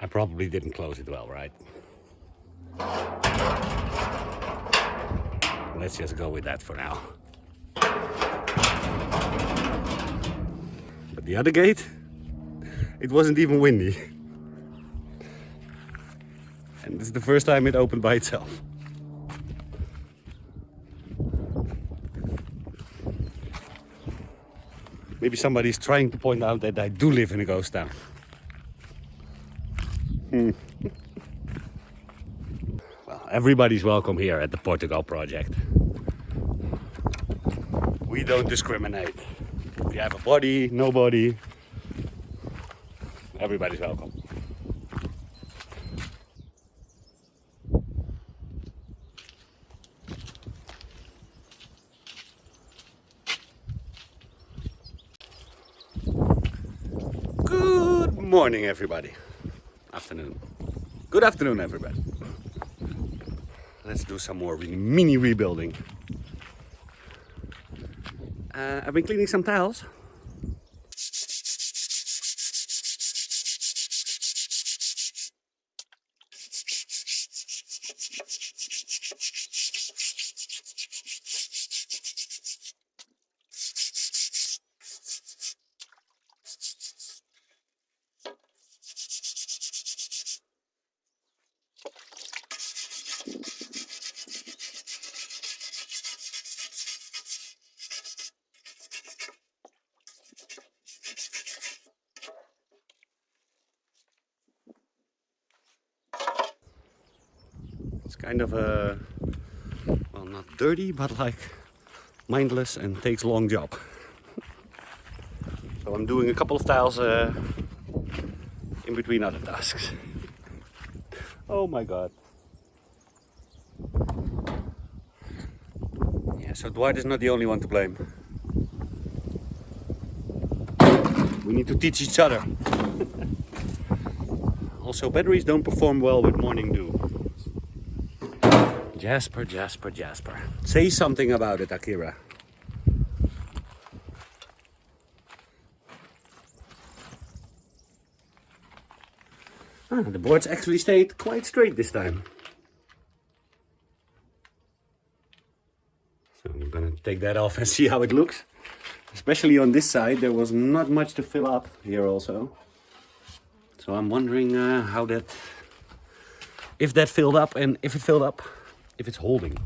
I probably didn't close it well, right? Let's just go with that for now. But the other gate, it wasn't even windy. And this is the first time it opened by itself. Maybe somebody's trying to point out that I do live in a ghost town. Well, everybody's welcome here at the Portugal project. We don't discriminate. If you have a body, no body, everybody's welcome. Good morning, everybody. Afternoon. Good afternoon, everybody. Let's do some more mini rebuilding. I've been cleaning some tiles. It's kind of a, well, not dirty, but like mindless and takes a long job. So I'm doing a couple of tiles in between other tasks. Oh my god. Yeah, so Dwight is not the only one to blame. We need to teach each other. Also, batteries don't perform well with morning dew. Jasper, Jasper, Jasper. Say something about it, Akira. Ah, the boards actually stayed quite straight this time. So I'm gonna take that off and see how it looks. Especially on this side, there was not much to fill up here also. So I'm wondering how that, if that filled up, and if it filled up, if it's holding.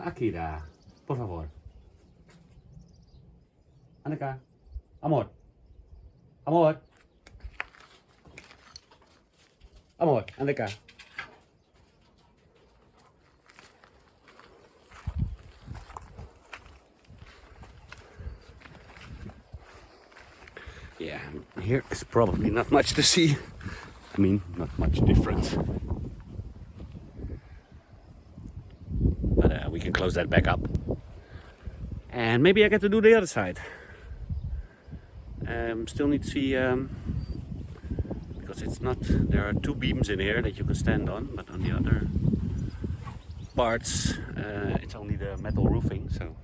Akira, por favor. Annika, amor. Amor. Amor, Annika. Yeah, here is probably not much to see. I mean, not much difference. But we can close that back up. And maybe I get to do the other side. Still need to see, because it's not, there are two beams in here that you can stand on, but on the other parts, it's only the metal roofing, so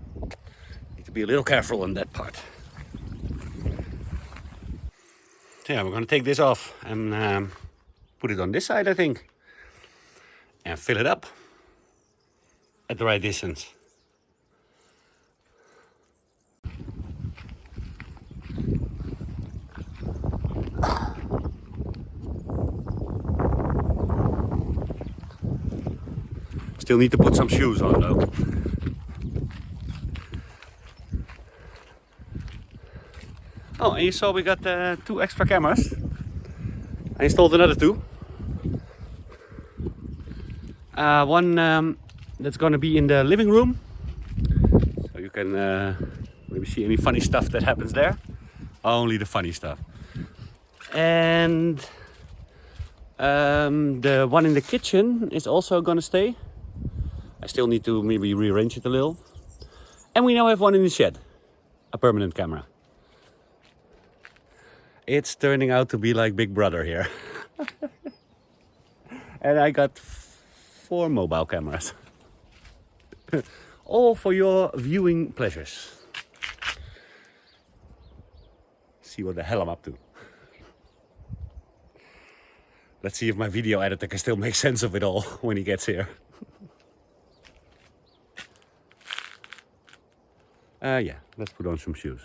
need to be a little careful on that part. So yeah, we're gonna take this off and put it on this side, I think, and fill it up at the right distance. Still need to put some shoes on though. Oh, and you saw we got 2 extra cameras. I installed another 2. One that's gonna be in the living room, so you can maybe see any funny stuff that happens there. Only the funny stuff. And the one in the kitchen is also gonna stay. I still need to maybe rearrange it a little. And we now have one in the shed, a permanent camera. It's turning out to be like Big Brother here. And I got 4 mobile cameras. All for your viewing pleasures. see what the hell I'm up to. Let's see if my video editor can still make sense of it all when he gets here. Yeah, let's put on some shoes.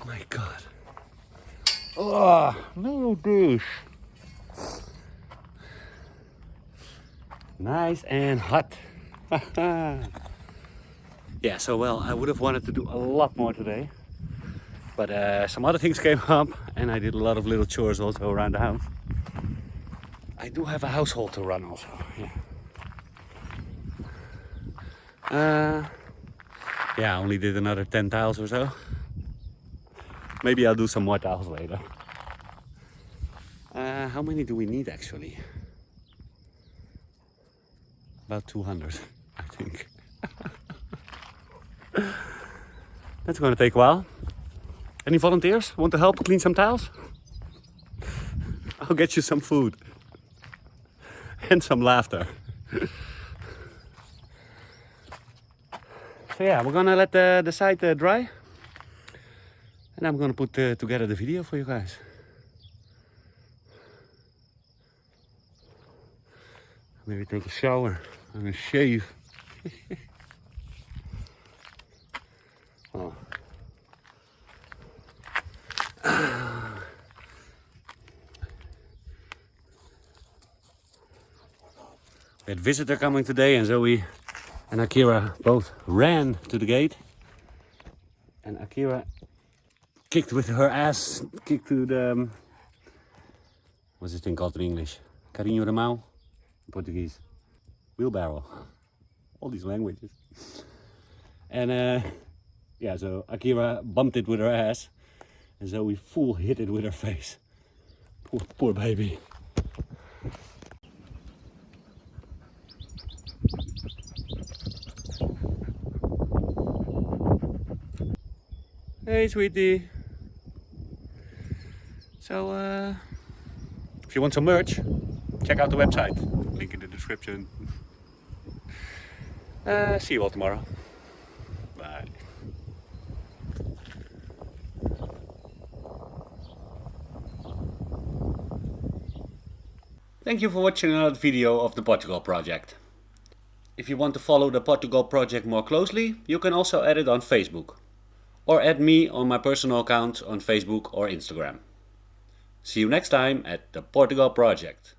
My God. Oh, no douche. Nice and hot. Yeah, so well, I would have wanted to do a lot more today. But some other things came up and I did a lot of little chores also around the house. I do have a household to run also, yeah. Yeah, I only did another 10 tiles or so. Maybe I'll do some more tiles later. How many do we need actually? About 200, I think. That's gonna take a while. Any volunteers want to help clean some tiles? I'll get you some food. And some laughter. So yeah, we're gonna let the site dry. And I'm gonna put together the video for you guys. Maybe take a shower and a shave. Oh. We had a visitor coming today and Zoey and Akira both ran to the gate. And Akira kicked with her ass, kicked to the, what's this thing called in English? Carrinho de mão, Portuguese. Wheelbarrow. All these languages. And yeah, so Akira bumped it with her ass and Zoey full hit it with her face. Poor baby. Hey sweetie. So if you want some merch, check out the website. Link in the description. See you all tomorrow. Bye. Thank you for watching another video of the Portugal project. If you want to follow the Portugal project more closely, you can also add it on Facebook. Or add me on my personal account on Facebook or Instagram. See you next time at the Portugal project.